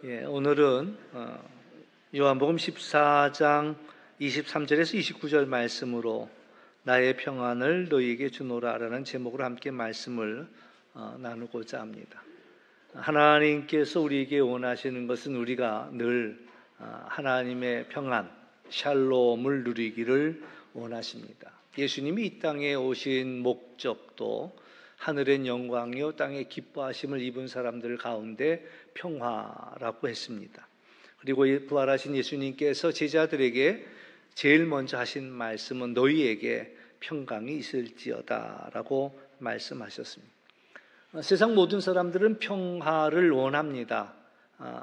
오늘은 요한복음 14장 23절에서 29절 말씀으로 나의 평안을 너희에게 주노라라는 제목으로 함께 말씀을 나누고자 합니다. 하나님께서 우리에게 원하시는 것은 우리가 늘 하나님의 평안, 샬롬을 누리기를 원하십니다. 예수님이 이 땅에 오신 목적도 하늘의 영광이요 땅의 기뻐하심을 입은 사람들 가운데 평화라고 했습니다. 그리고 부활하신 예수님께서 제자들에게 제일 먼저 하신 말씀은 너희에게 평강이 있을지어다 라고 말씀하셨습니다. 세상 모든 사람들은 평화를 원합니다.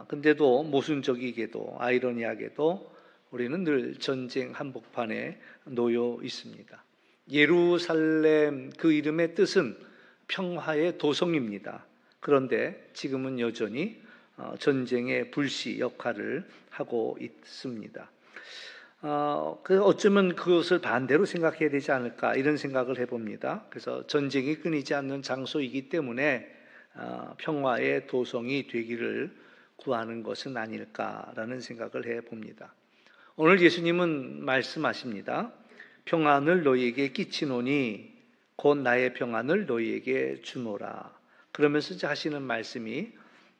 근데도 모순적이게도 아이러니하게도 우리는 늘 전쟁 한복판에 놓여 있습니다. 예루살렘 그 이름의 뜻은 평화의 도성입니다. 그런데 지금은 여전히 전쟁의 불씨 역할을 하고 있습니다. 어쩌면 그것을 반대로 생각해야 되지 않을까 이런 생각을 해봅니다. 그래서 전쟁이 끊이지 않는 장소이기 때문에 평화의 도성이 되기를 구하는 것은 아닐까라는 생각을 해봅니다. 오늘 예수님은 말씀하십니다. 평안을 너희에게 끼치노니 곧 나의 평안을 너희에게 주노라. 그러면서 하시는 말씀이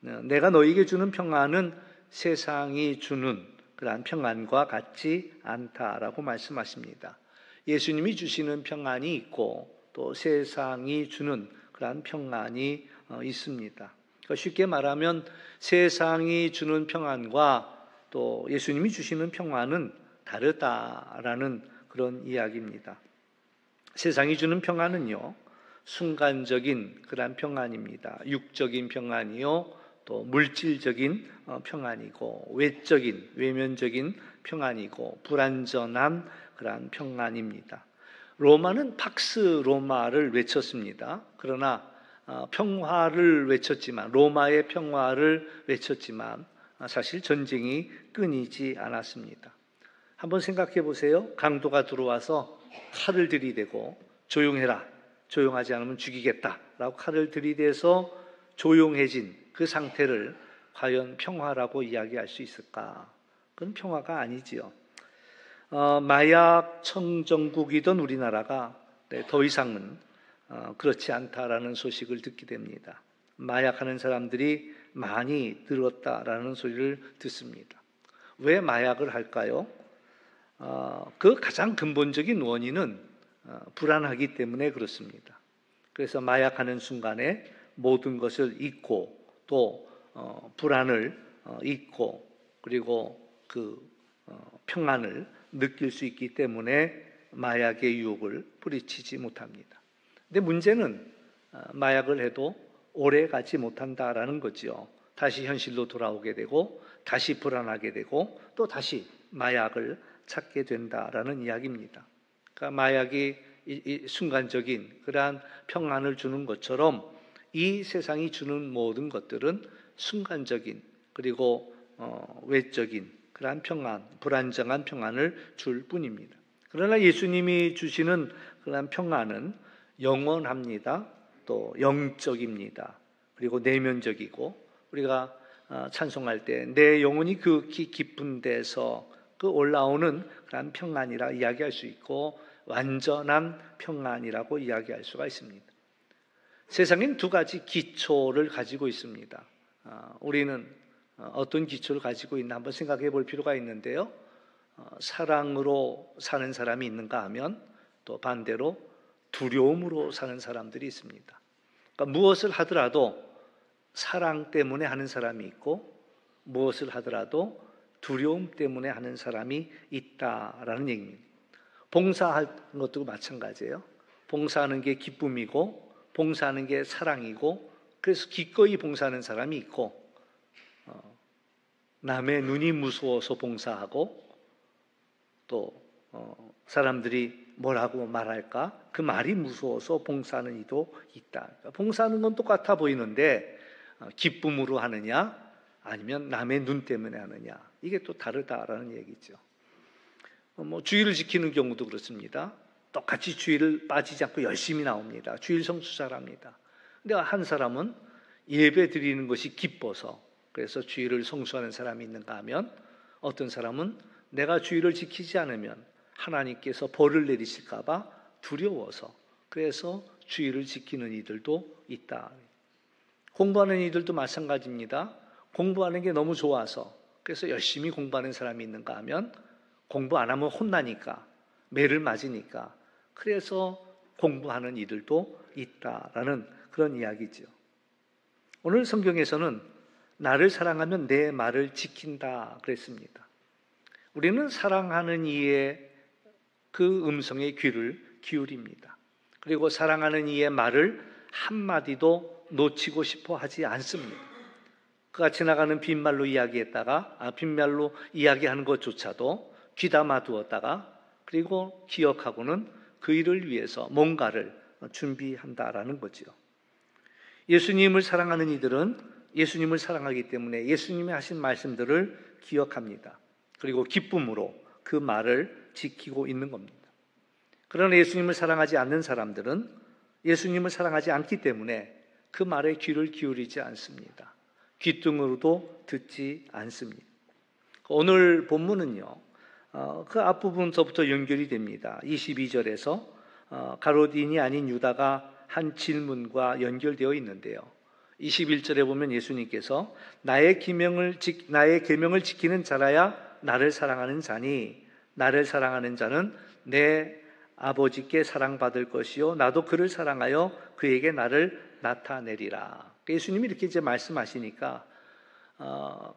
내가 너희에게 주는 평안은 세상이 주는 그러한 평안과 같지 않다라고 말씀하십니다. 예수님이 주시는 평안이 있고 또 세상이 주는 그러한 평안이 있습니다. 쉽게 말하면 세상이 주는 평안과 또 예수님이 주시는 평안은 다르다라는 그런 이야기입니다. 세상이 주는 평안은요, 순간적인 그러한 평안입니다. 육적인 평안이요, 또 물질적인 평안이고, 외면적인 평안이고, 불완전한 그러한 평안입니다. 로마는 팍스 로마를 외쳤습니다. 그러나 평화를 외쳤지만, 로마의 평화를 외쳤지만, 사실 전쟁이 끊이지 않았습니다. 한번 생각해 보세요. 강도가 들어와서 칼을 들이대고 조용해라, 조용하지 않으면 죽이겠다라고 칼을 들이대서 조용해진 그 상태를 과연 평화라고 이야기할 수 있을까? 그건 평화가 아니지요. 마약 청정국이던 우리나라가 더 이상은 그렇지 않다라는 소식을 듣게 됩니다. 마약하는 사람들이 많이 늘었다라는 소리를 듣습니다. 왜 마약을 할까요? 그 가장 근본적인 원인은 불안하기 때문에 그렇습니다. 그래서 마약하는 순간에 모든 것을 잊고 또 불안을 잊고 그리고 그 평안을 느낄 수 있기 때문에 마약의 유혹을 뿌리치지 못합니다. 근데 문제는 마약을 해도 오래 가지 못한다라는 거죠. 다시 현실로 돌아오게 되고 다시 불안하게 되고 또 다시 마약을 찾게 된다라는 이야기입니다. 그러니까 마약이 이 순간적인 그러한 평안을 주는 것처럼 이 세상이 주는 모든 것들은 순간적인 그리고 외적인 그러한 평안, 불안정한 평안을 줄 뿐입니다. 그러나 예수님이 주시는 그러한 평안은 영원합니다. 또 영적입니다. 그리고 내면적이고 우리가 찬송할 때 내 영혼이 그 깊은 데서 그 올라오는 그런 평안이라 이야기할 수 있고 완전한 평안이라고 이야기할 수가 있습니다. 세상엔 두 가지 기초를 가지고 있습니다. 우리는 어떤 기초를 가지고 있나 한번 생각해 볼 필요가 있는데요. 사랑으로 사는 사람이 있는가 하면 또 반대로 두려움으로 사는 사람들이 있습니다. 그러니까 무엇을 하더라도 사랑 때문에 하는 사람이 있고 무엇을 하더라도 두려움 때문에 하는 사람이 있다라는 얘기입니다. 봉사하는 것도 마찬가지예요. 봉사하는 게 기쁨이고 봉사하는 게 사랑이고 그래서 기꺼이 봉사하는 사람이 있고 남의 눈이 무서워서 봉사하고 또 사람들이 뭐라고 말할까 그 말이 무서워서 봉사하는 이도 있다. 봉사하는 건 똑같아 보이는데 기쁨으로 하느냐 아니면 남의 눈 때문에 하느냐 이게 또 다르다라는 얘기죠. 주일을 지키는 경우도 그렇습니다. 똑같이 주일을 빠지지 않고 열심히 나옵니다. 주일 성수 잘합니다. 근데 한 사람은 예배 드리는 것이 기뻐서 그래서 주의를 성수하는 사람이 있는가 하면 어떤 사람은 내가 주의를 지키지 않으면 하나님께서 벌을 내리실까 봐 두려워서 그래서 주의를 지키는 이들도 있다. 공부하는 이들도 마찬가지입니다. 공부하는 게 너무 좋아서 그래서 열심히 공부하는 사람이 있는가 하면 공부 안 하면 혼나니까 매를 맞으니까 그래서 공부하는 이들도 있다라는 그런 이야기죠. 오늘 성경에서는 나를 사랑하면 내 말을 지킨다 그랬습니다. 우리는 사랑하는 이의 그 음성에 귀를 기울입니다. 그리고 사랑하는 이의 말을 한마디도 놓치고 싶어 하지 않습니다. 그가 지나가는 빈말로 빈말로 이야기하는 것조차도 귀담아 두었다가 그리고 기억하고는 그 일을 위해서 뭔가를 준비한다라는 거죠. 예수님을 사랑하는 이들은 예수님을 사랑하기 때문에 예수님이 하신 말씀들을 기억합니다. 그리고 기쁨으로 그 말을 지키고 있는 겁니다. 그러나 예수님을 사랑하지 않는 사람들은 예수님을 사랑하지 않기 때문에 그 말에 귀를 기울이지 않습니다. 귓등으로도 듣지 않습니다. 오늘 본문은요, 그 앞부분서부터 연결이 됩니다. 22절에서 가롯인이 아닌 유다가 한 질문과 연결되어 있는데요. 21절에 보면 예수님께서 나의 계명을 지키는 자라야 나를 사랑하는 자니 나를 사랑하는 자는 내 아버지께 사랑받을 것이요 나도 그를 사랑하여 그에게 나를 나타내리라. 예수님이 이렇게 이제 말씀하시니까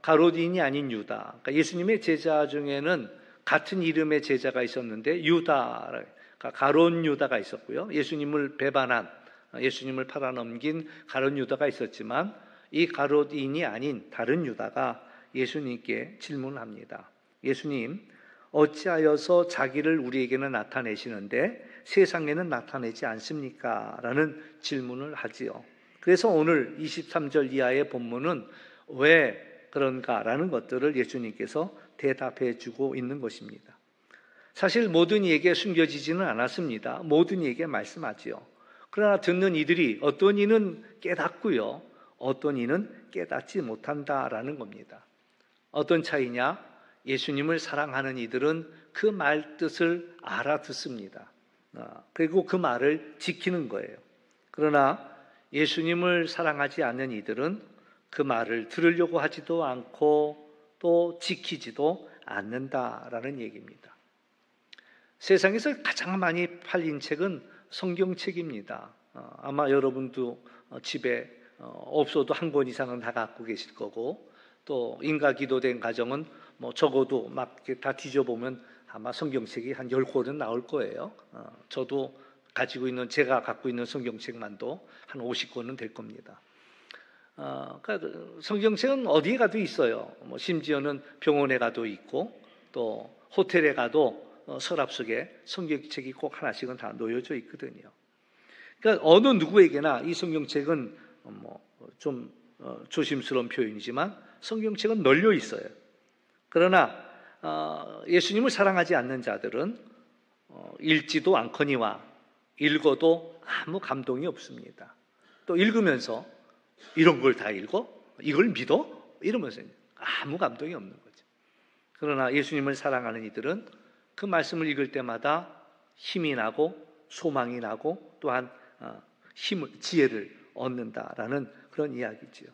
가롯인이 아닌 유다, 그러니까 예수님의 제자 중에는 같은 이름의 제자가 있었는데 유다, 그러니까 가롯 유다가 있었고요. 예수님을 배반한, 예수님을 팔아넘긴 가롯 유다가 있었지만 이 가롯인이 아닌 다른 유다가 예수님께 질문을 합니다. 예수님, 어찌하여서 자기를 우리에게는 나타내시는데 세상에는 나타내지 않습니까? 라는 질문을 하지요. 그래서 오늘 23절 이하의 본문은 왜 그런가라는 것들을 예수님께서 대답해 주고 있는 것입니다. 사실 모든 이에게 숨겨지지는 않았습니다. 모든 이에게 말씀하지요. 그러나 듣는 이들이 어떤 이는 깨닫고요, 어떤 이는 깨닫지 못한다라는 겁니다. 어떤 차이냐? 예수님을 사랑하는 이들은 그 말 뜻을 알아듣습니다. 그리고 그 말을 지키는 거예요. 그러나 예수님을 사랑하지 않는 이들은 그 말을 들으려고 하지도 않고 또 지키지도 않는다라는 얘기입니다. 세상에서 가장 많이 팔린 책은 성경책입니다. 아마 여러분도 집에 없어도 한 권 이상은 다 갖고 계실 거고 또 인가기도된 가정은 적어도 막 이렇게 다 뒤져보면 아마 성경책이 한 10권은 나올 거예요. 저도 제가 갖고 있는 성경책만도 한 50권은 될 겁니다. 그러니까 성경책은 어디에 가도 있어요. 심지어는 병원에 가도 있고 또 호텔에 가도 서랍 속에 성경책이 꼭 하나씩은 다 놓여져 있거든요. 그러니까 어느 누구에게나 이 성경책은 좀 조심스러운 표현이지만 성경책은 널려 있어요. 그러나 예수님을 사랑하지 않는 자들은 읽지도 않거니와 읽어도 아무 감동이 없습니다. 또 읽으면서 이런 걸 다 읽어? 이걸 믿어? 이러면서 아무 감동이 없는 거죠. 그러나 예수님을 사랑하는 이들은 그 말씀을 읽을 때마다 힘이 나고 소망이 나고 또한 지혜를 얻는다라는 그런 이야기지요.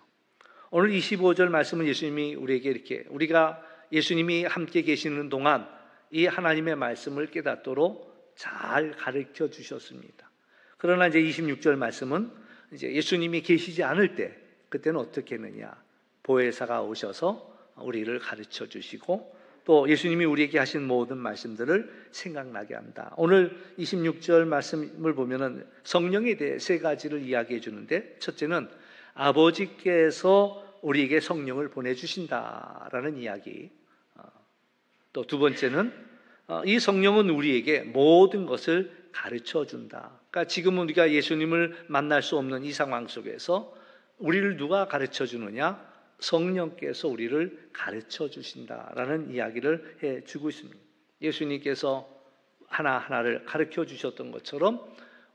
오늘 25절 말씀은 예수님이 우리가 예수님이 함께 계시는 동안 이 하나님의 말씀을 깨닫도록 잘 가르쳐 주셨습니다. 그러나 이제 26절 말씀은 이제 예수님이 계시지 않을 때 그때는 어떻게 했느냐? 보혜사가 오셔서 우리를 가르쳐 주시고 또 예수님이 우리에게 하신 모든 말씀들을 생각나게 한다. 오늘 26절 말씀을 보면은 성령에 대해 세 가지를 이야기해 주는데 첫째는 아버지께서 우리에게 성령을 보내주신다라는 이야기. 또 두 번째는 이 성령은 우리에게 모든 것을 가르쳐 준다. 그러니까 지금은 우리가 예수님을 만날 수 없는 이 상황 속에서 우리를 누가 가르쳐 주느냐? 성령께서 우리를 가르쳐 주신다라는 이야기를 해주고 있습니다. 예수님께서 하나하나를 가르쳐 주셨던 것처럼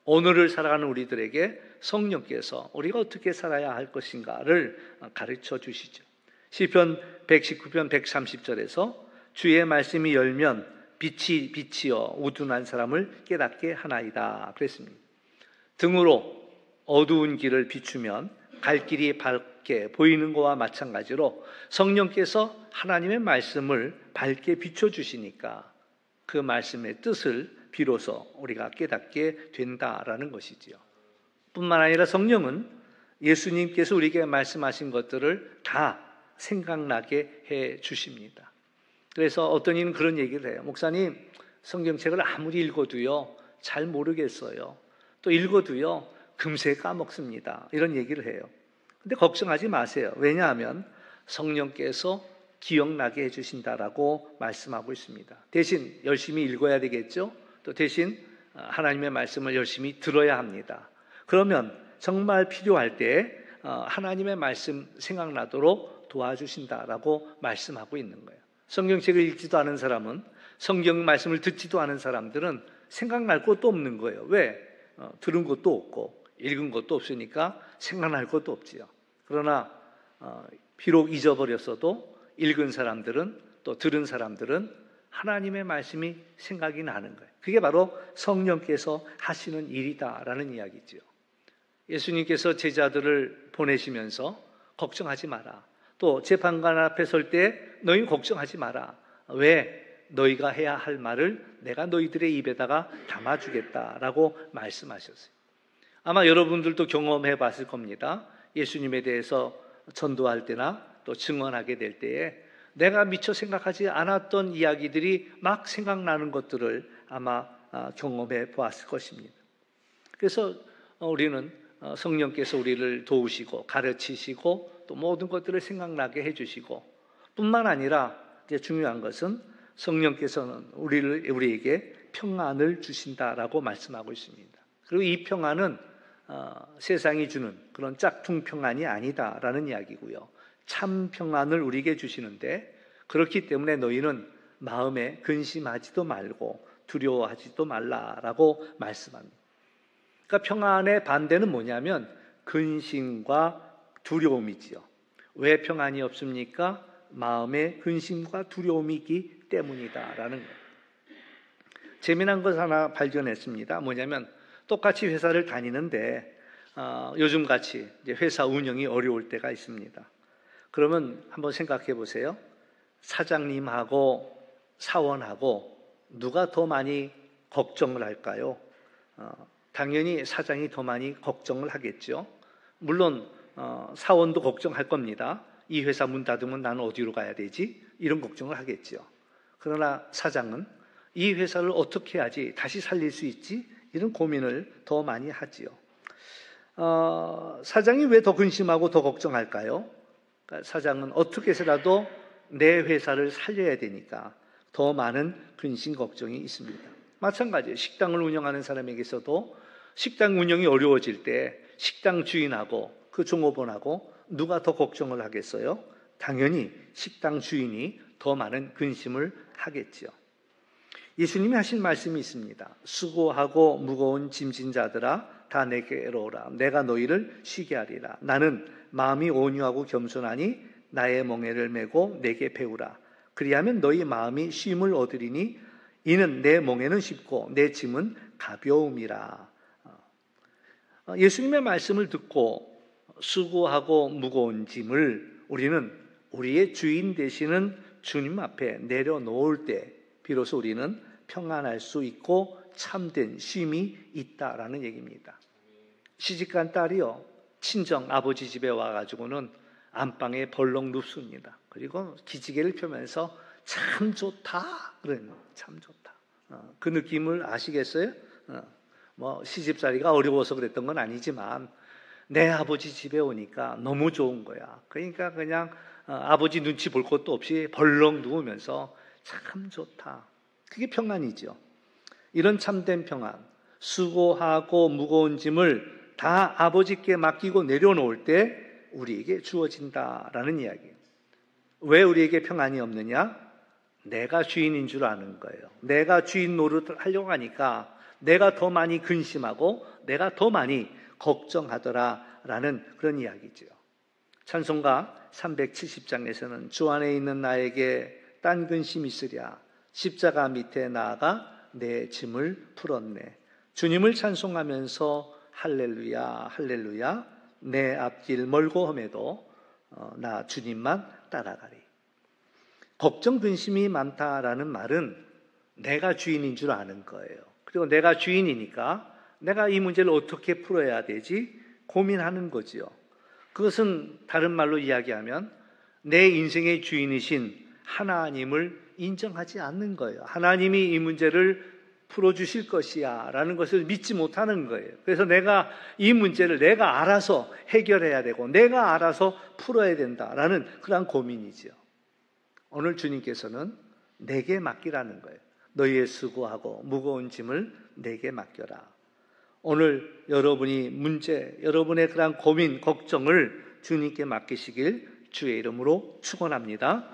오늘을 살아가는 우리들에게 성령께서 우리가 어떻게 살아야 할 것인가를 가르쳐 주시죠. 시편 119편 130절에서 주의 말씀이 열면 빛이 비치어 우둔한 사람을 깨닫게 하나이다 그랬습니다. 등으로 어두운 길을 비추면 갈 길이 밝게 보이는 것과 마찬가지로 성령께서 하나님의 말씀을 밝게 비춰주시니까 그 말씀의 뜻을 비로소 우리가 깨닫게 된다라는 것이지요. 뿐만 아니라 성령은 예수님께서 우리에게 말씀하신 것들을 다 생각나게 해 주십니다. 그래서 어떤 이는 그런 얘기를 해요. 목사님, 성경책을 아무리 읽어도요 잘 모르겠어요. 또 읽어도요 금세 까먹습니다. 이런 얘기를 해요. 근데 걱정하지 마세요. 왜냐하면 성령께서 기억나게 해주신다라고 말씀하고 있습니다. 대신 열심히 읽어야 되겠죠. 또 대신 하나님의 말씀을 열심히 들어야 합니다. 그러면 정말 필요할 때 하나님의 말씀 생각나도록 도와주신다라고 말씀하고 있는 거예요. 성경책을 읽지도 않은 사람은, 성경 말씀을 듣지도 않은 사람들은 생각날 것도 없는 거예요. 왜? 들은 것도 없고 읽은 것도 없으니까 생각날 것도 없지요. 그러나 비록 잊어버렸어도 읽은 사람들은, 또 들은 사람들은 하나님의 말씀이 생각이 나는 거예요. 그게 바로 성령께서 하시는 일이다라는 이야기죠. 예수님께서 제자들을 보내시면서 걱정하지 마라. 또 재판관 앞에 설 때 너희 걱정하지 마라. 왜? 너희가 해야 할 말을 내가 너희들의 입에다가 담아주겠다라고 말씀하셨어요. 아마 여러분들도 경험해 봤을 겁니다. 예수님에 대해서 전도할 때나 또 증언하게 될 때에 내가 미처 생각하지 않았던 이야기들이 막 생각나는 것들을 아마 경험해 보았을 것입니다. 그래서 우리는 성령께서 우리를 도우시고 가르치시고 또 모든 것들을 생각나게 해주시고, 뿐만 아니라 이제 중요한 것은 성령께서는 우리에게 평안을 주신다라고 말씀하고 있습니다. 그리고 이 평안은 세상이 주는 그런 짝퉁 평안이 아니다라는 이야기고요. 참 평안을 우리에게 주시는데, 그렇기 때문에 너희는 마음에 근심하지도 말고 두려워하지도 말라라고 말씀합니다. 그러니까 평안의 반대는 뭐냐면 근심과 두려움이지요. 왜 평안이 없습니까? 마음에 근심과 두려움이 있기 때문이다라는 거예요. 재미난 것 하나 발견했습니다. 뭐냐면 똑같이 회사를 다니는데 요즘같이 회사 운영이 어려울 때가 있습니다. 그러면 한번 생각해 보세요. 사장님하고 사원하고 누가 더 많이 걱정을 할까요? 당연히 사장이 더 많이 걱정을 하겠죠. 물론 사원도 걱정할 겁니다. 이 회사 문 닫으면 나는 어디로 가야 되지? 이런 걱정을 하겠죠. 그러나 사장은 이 회사를 어떻게 해야지 다시 살릴 수 있지? 이런 고민을 더 많이 하지요. 사장이 왜 더 근심하고 더 걱정할까요? 그러니까 사장은 어떻게 해서라도 내 회사를 살려야 되니까 더 많은 근심 걱정이 있습니다. 마찬가지예요. 식당을 운영하는 사람에게서도 식당 운영이 어려워질 때 식당 주인하고 그 종업원하고 누가 더 걱정을 하겠어요? 당연히 식당 주인이 더 많은 근심을 하겠죠. 예수님이 하신 말씀이 있습니다. 수고하고 무거운 짐진 자들아 다 내게로 오라. 내가 너희를 쉬게 하리라. 나는 마음이 온유하고 겸손하니 나의 멍에를 메고 내게 배우라. 그리하면 너희 마음이 쉼을 얻으리니 이는 내 멍에는 쉽고 내 짐은 가벼움이라. 예수님의 말씀을 듣고 수고하고 무거운 짐을 우리는 우리의 주인 되시는 주님 앞에 내려놓을 때 비로소 우리는 평안할 수 있고 참된 쉼이 있다라는 얘기입니다. 시집간 딸이요, 친정 아버지 집에 와가지고는 안방에 벌렁 눕습니다. 그리고 기지개를 펴면서 참 좋다, 그래요. 참 좋다. 그 느낌을 아시겠어요? 뭐 시집살이가 어려워서 그랬던 건 아니지만 내 아버지 집에 오니까 너무 좋은 거야. 그러니까 그냥 아버지 눈치 볼 것도 없이 벌렁 누우면서 참 좋다. 그게 평안이죠. 이런 참된 평안, 수고하고 무거운 짐을 다 아버지께 맡기고 내려놓을 때 우리에게 주어진다라는 이야기예요. 왜 우리에게 평안이 없느냐? 내가 주인인 줄 아는 거예요. 내가 주인 노릇을 하려고 하니까 내가 더 많이 근심하고 내가 더 많이 걱정하더라라는 그런 이야기죠. 찬송가 370장에서는 주 안에 있는 나에게 딴 근심이 있으랴 십자가 밑에 나아가 내 짐을 풀었네. 주님을 찬송하면서 할렐루야 할렐루야 내 앞길 멀고 험해도 나 주님만 따라가리. 걱정 근심이 많다라는 말은 내가 주인인 줄 아는 거예요. 그리고 내가 주인이니까 내가 이 문제를 어떻게 풀어야 되지 고민하는 거지요. 그것은 다른 말로 이야기하면 내 인생의 주인이신 하나님을 인정하지 않는 거예요. 하나님이 이 문제를 풀어주실 것이야 라는 것을 믿지 못하는 거예요. 그래서 내가 이 문제를 내가 알아서 해결해야 되고 내가 알아서 풀어야 된다라는 그런 고민이죠. 오늘 주님께서는 내게 맡기라는 거예요. 너희의 수고하고 무거운 짐을 내게 맡겨라. 오늘 여러분이 문제, 여러분의 그런 고민, 걱정을 주님께 맡기시길 주의 이름으로 축원합니다.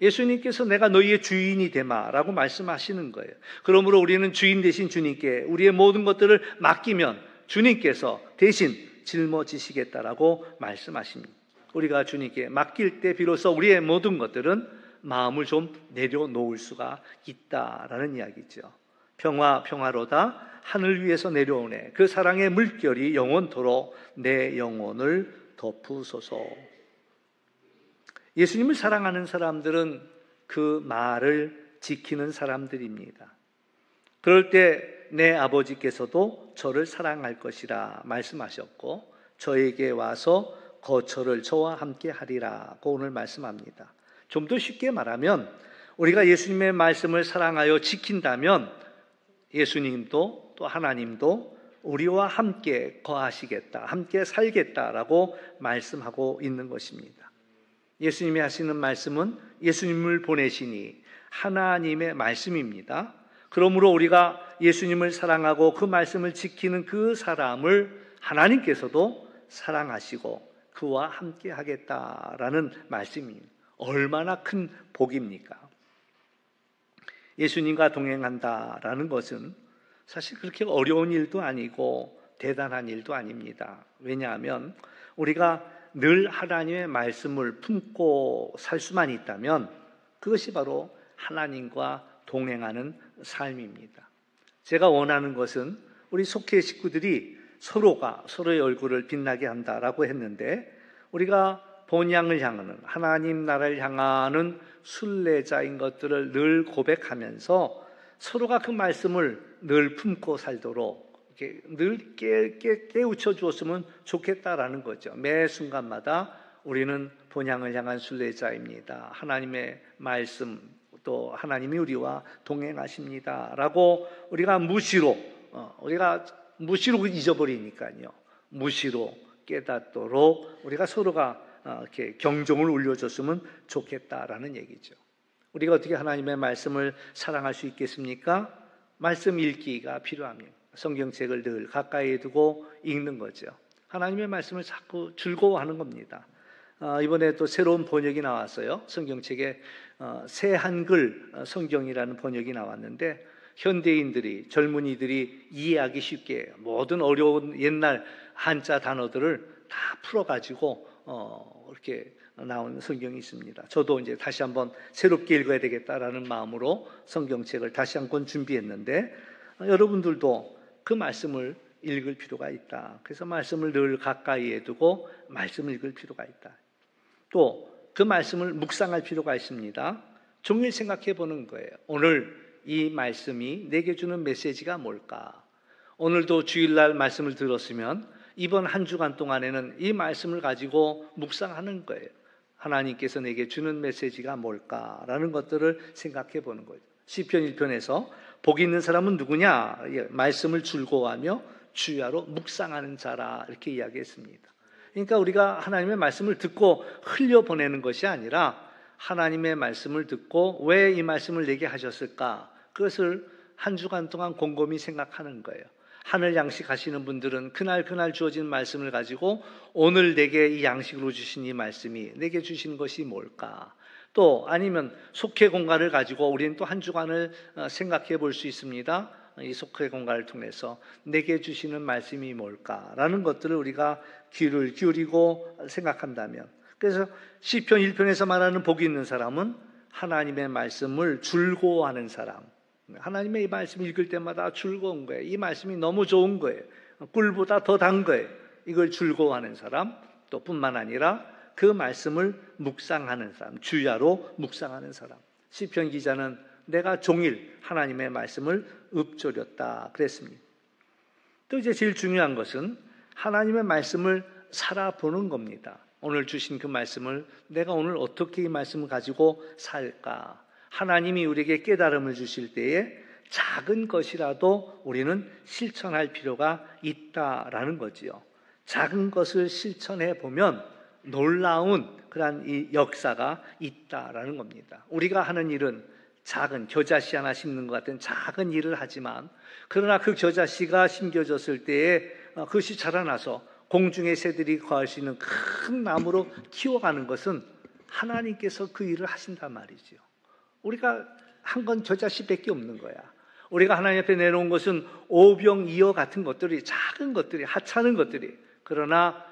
예수님께서 내가 너희의 주인이 되마라고 말씀하시는 거예요. 그러므로 우리는 주인 되신 주님께 우리의 모든 것들을 맡기면 주님께서 대신 짊어지시겠다라고 말씀하십니다. 우리가 주님께 맡길 때 비로소 우리의 모든 것들은 마음을 좀 내려놓을 수가 있다라는 이야기죠. 평화로다 하늘 위에서 내려오네. 그 사랑의 물결이 영원토록 내 영혼을 덮으소서. 예수님을 사랑하는 사람들은 그 말을 지키는 사람들입니다. 그럴 때 내 아버지께서도 저를 사랑할 것이라 말씀하셨고 저에게 와서 거처를 저와 함께 하리라고 오늘 말씀합니다. 좀 더 쉽게 말하면 우리가 예수님의 말씀을 사랑하여 지킨다면 예수님도 또 하나님도 우리와 함께 거하시겠다, 함께 살겠다라고 말씀하고 있는 것입니다. 예수님이 하시는 말씀은 예수님을 보내시니 하나님의 말씀입니다. 그러므로 우리가 예수님을 사랑하고 그 말씀을 지키는 그 사람을 하나님께서도 사랑하시고 그와 함께 하겠다라는 말씀입니다. 얼마나 큰 복입니까? 예수님과 동행한다라는 것은 사실 그렇게 어려운 일도 아니고 대단한 일도 아닙니다. 왜냐하면 우리가 늘 하나님의 말씀을 품고 살 수만 있다면 그것이 바로 하나님과 동행하는 삶입니다. 제가 원하는 것은 우리 속회 식구들이 서로가 서로의 얼굴을 빛나게 한다라고 했는데 우리가 본향을 향하는 하나님 나라를 향하는 순례자인 것들을 늘 고백하면서 서로가 그 말씀을 늘 품고 살도록 이렇게 늘 깨우쳐 주었으면 좋겠다라는 거죠. 매 순간마다 우리는 본향을 향한 순례자입니다. 하나님의 말씀 또 하나님이 우리와 동행하십니다라고 우리가 무시로 잊어버리니까요. 무시로 깨닫도록 우리가 서로가 이렇게 경종을 울려줬으면 좋겠다라는 얘기죠. 우리가 어떻게 하나님의 말씀을 사랑할 수 있겠습니까? 말씀 읽기가 필요합니다. 성경책을 늘 가까이에 두고 읽는 거죠. 하나님의 말씀을 자꾸 즐거워하는 겁니다. 이번에 또 새로운 번역이 나왔어요. 성경책에 새 한글 성경이라는 번역이 나왔는데 현대인들이 젊은이들이 이해하기 쉽게 모든 어려운 옛날 한자 단어들을 다 풀어가지고 이렇게 나온 성경이 있습니다. 저도 이제 다시 한번 새롭게 읽어야 되겠다라는 마음으로 성경책을 다시 한 권 준비했는데 여러분들도 그 말씀을 읽을 필요가 있다. 그래서 말씀을 늘 가까이에 두고 말씀을 읽을 필요가 있다. 또 그 말씀을 묵상할 필요가 있습니다. 종일 생각해 보는 거예요. 오늘 이 말씀이 내게 주는 메시지가 뭘까? 오늘도 주일날 말씀을 들었으면 이번 한 주간 동안에는 이 말씀을 가지고 묵상하는 거예요. 하나님께서 내게 주는 메시지가 뭘까라는 것들을 생각해 보는 거예요. 시편 1편에서 복 있는 사람은 누구냐? 말씀을 즐거워하며 주야로 묵상하는 자라 이렇게 이야기했습니다. 그러니까 우리가 하나님의 말씀을 듣고 흘려보내는 것이 아니라 하나님의 말씀을 듣고 왜 이 말씀을 내게 하셨을까? 그것을 한 주간 동안 곰곰이 생각하는 거예요. 하늘 양식 하시는 분들은 그날 주어진 말씀을 가지고 오늘 내게 이 양식으로 주신 이 말씀이 내게 주신 것이 뭘까? 또 아니면 속회 공간을 가지고 우리는 또 한 주간을 생각해 볼 수 있습니다. 이 속회 공간을 통해서 내게 주시는 말씀이 뭘까라는 것들을 우리가 귀를 기울이고 생각한다면, 그래서 시편 1편에서 말하는 복이 있는 사람은 하나님의 말씀을 즐거워하는 사람, 하나님의 이 말씀 읽을 때마다 즐거운 거예요. 이 말씀이 너무 좋은 거예요. 꿀보다 더 단 거예요. 이걸 즐거워하는 사람, 또 뿐만 아니라 그 말씀을 묵상하는 사람, 주야로 묵상하는 사람. 시편 기자는 내가 종일 하나님의 말씀을 읊조렸다 그랬습니다. 또 이제 제일 중요한 것은 하나님의 말씀을 살아보는 겁니다. 오늘 주신 그 말씀을 내가 오늘 어떻게 이 말씀을 가지고 살까? 하나님이 우리에게 깨달음을 주실 때에 작은 것이라도 우리는 실천할 필요가 있다라는 거지요. 작은 것을 실천해 보면 놀라운 그러한 이 역사가 있다라는 겁니다. 우리가 하는 일은 작은 겨자씨 하나 심는 것 같은 작은 일을 하지만, 그러나 그 겨자씨가 심겨졌을 때에 그것이 자라나서 공중의 새들이 거할 수 있는 큰 나무로 키워가는 것은 하나님께서 그 일을 하신단 말이죠. 우리가 한 건 겨자씨밖에 없는 거야. 우리가 하나님 앞에 내놓은 것은 오병이어 같은 것들이, 작은 것들이, 하찮은 것들이, 그러나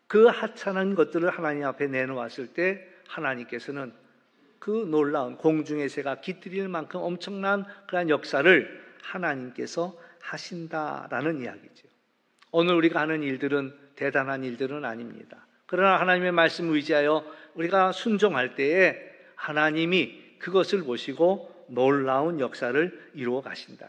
그 하찮은 것들을 하나님 앞에 내놓았을 때 하나님께서는 그 놀라운 공중의 새가 깃들일 만큼 엄청난 그런 역사를 하나님께서 하신다라는 이야기죠. 오늘 우리가 하는 일들은 대단한 일들은 아닙니다. 그러나 하나님의 말씀을 의지하여 우리가 순종할 때에 하나님이 그것을 보시고 놀라운 역사를 이루어 가신다.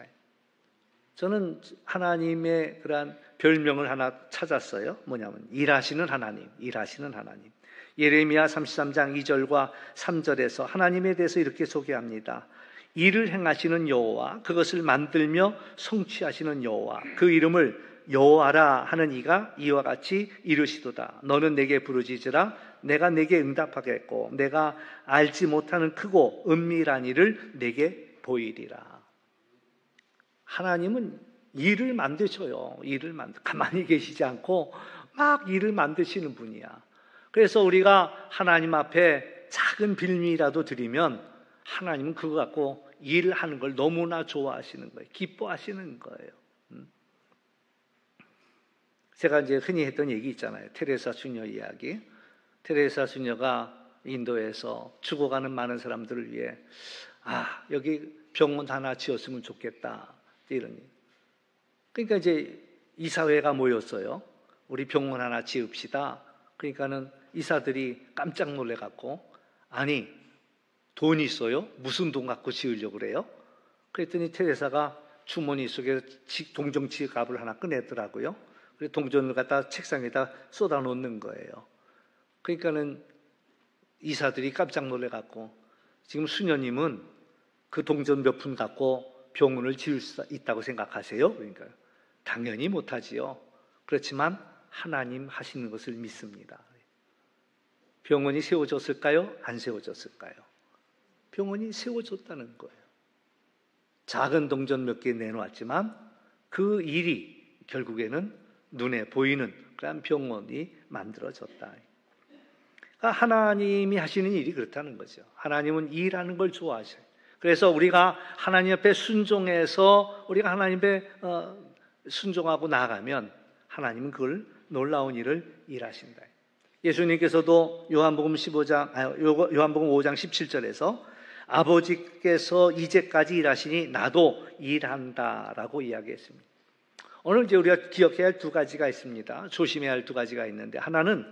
저는 하나님의 그러한 별명을 하나 찾았어요. 뭐냐면 일하시는 하나님, 일하시는 하나님. 예레미야 33장 2절과 3절에서 하나님에 대해서 이렇게 소개합니다. 일을 행하시는 여호와, 그것을 만들며 성취하시는 여호와, 그 이름을 여호와라 하는 이가 이와 같이 이르시도다. 너는 내게 부르짖으라. 내가 내게 응답하겠고 내가 알지 못하는 크고 은밀한 일을 내게 보이리라. 하나님은 일을 만드셔요. 가만히 계시지 않고 막 일을 만드시는 분이야. 그래서 우리가 하나님 앞에 작은 빌미라도 드리면 하나님은 그거 갖고 일하는 걸 너무나 좋아하시는 거예요. 기뻐하시는 거예요. 제가 이제 흔히 했던 얘기 있잖아요. 테레사 수녀 이야기. 테레사 수녀가 인도에서 죽어가는 많은 사람들을 위해 여기 병원 하나 지었으면 좋겠다, 이런. 그러니까 이제 이사회가 모였어요. 우리 병원 하나 지읍시다. 그러니까는 이사들이 깜짝 놀래갖고, 아니 돈이 있어요? 무슨 돈 갖고 지으려고 그래요? 그랬더니 테레사가 주머니 속에서 동전 지갑을 하나 꺼내더라고요. 그래서 동전을 갖다 책상에다 쏟아 놓는 거예요. 그러니까는 이사들이 깜짝 놀래갖고, 지금 수녀님은 그 동전 몇 푼 갖고 병원을 지을 수 있다고 생각하세요? 그러니까 당연히 못하지요. 그렇지만 하나님 하시는 것을 믿습니다. 병원이 세워졌을까요? 안 세워졌을까요? 병원이 세워졌다는 거예요. 작은 동전 몇 개 내놓았지만 그 일이 결국에는 눈에 보이는 그런 병원이 만들어졌다. 하나님이 하시는 일이 그렇다는 거죠. 하나님은 일하는 걸 좋아하셔요. 그래서 우리가 하나님 앞에 순종해서 우리가 하나님 앞에 순종하고 나아가면 하나님은 그걸 놀라운 일을 일하신다. 예수님께서도 요한복음 5장 17절에서 아버지께서 이제까지 일하시니 나도 일한다라고 이야기했습니다. 오늘 이제 우리가 기억해야 할 두 가지가 있습니다. 조심해야 할 두 가지가 있는데, 하나는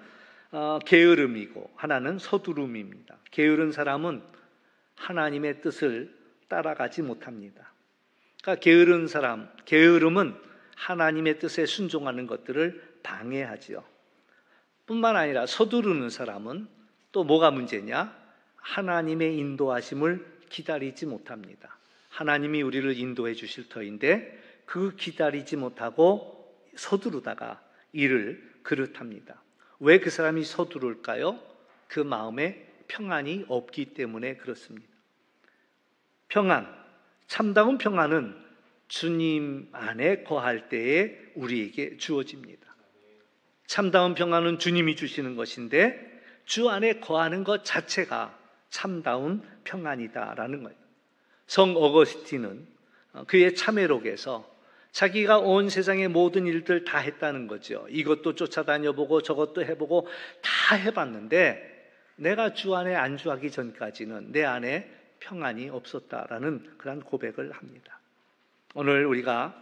게으름이고 하나는 서두름입니다. 게으른 사람은 하나님의 뜻을 따라가지 못합니다. 그러니까 게으른 사람, 게으름은 하나님의 뜻에 순종하는 것들을 방해하지요. 뿐만 아니라 서두르는 사람은 또 뭐가 문제냐? 하나님의 인도하심을 기다리지 못합니다. 하나님이 우리를 인도해 주실 터인데 그 기다리지 못하고 서두르다가 일을 그릇합니다. 왜 그 사람이 서두를까요? 그 마음에 평안이 없기 때문에 그렇습니다. 평안, 참다운 평안은 주님 안에 거할 때에 우리에게 주어집니다. 참다운 평안은 주님이 주시는 것인데 주 안에 거하는 것 자체가 참다운 평안이다라는 거예요. 성 어거스틴은 그의 참회록에서 자기가 온 세상의 모든 일들 다 했다는 거죠. 이것도 쫓아다녀보고 저것도 해보고 다 해봤는데 내가 주 안에 안주하기 전까지는 내 안에 평안이 없었다라는 그런 고백을 합니다. 오늘 우리가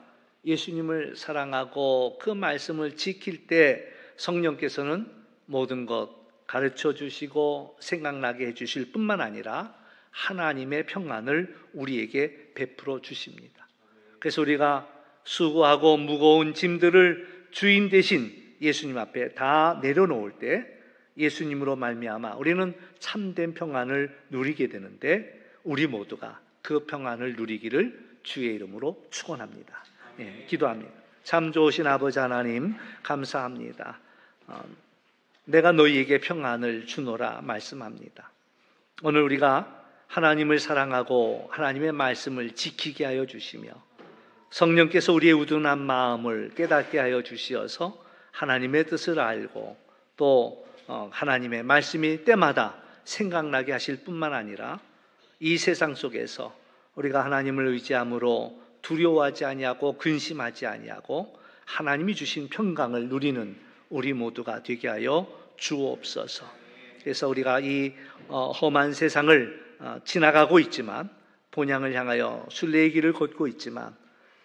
예수님을 사랑하고 그 말씀을 지킬 때 성령께서는 모든 것 가르쳐 주시고 생각나게 해 주실 뿐만 아니라 하나님의 평안을 우리에게 베풀어 주십니다. 그래서 우리가 수고하고 무거운 짐들을 주인 대신 예수님 앞에 다 내려놓을 때 예수님으로 말미암아 우리는 참된 평안을 누리게 되는데 우리 모두가 그 평안을 누리기를 주의 이름으로 축원합니다. 기도합니다. 참 좋으신 아버지 하나님 감사합니다. 내가 너희에게 평안을 주노라 말씀합니다. 오늘 우리가 하나님을 사랑하고 하나님의 말씀을 지키게 하여 주시며 성령께서 우리의 우둔한 마음을 깨닫게 하여 주시어서 하나님의 뜻을 알고 또 하나님의 말씀이 때마다 생각나게 하실 뿐만 아니라 이 세상 속에서 우리가 하나님을 의지함으로 두려워하지 아니하고 근심하지 아니하고 하나님이 주신 평강을 누리는 우리 모두가 되게 하여 주옵소서. 그래서 우리가 이 험한 세상을 지나가고 있지만 본향을 향하여 순례의 길을 걷고 있지만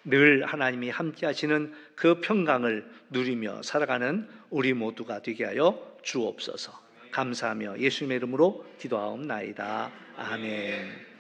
늘 하나님이 함께 하시는 그 평강을 누리며 살아가는 우리 모두가 되게 하여 주옵소서. 감사하며 예수님의 이름으로 기도하옵나이다. 아멘.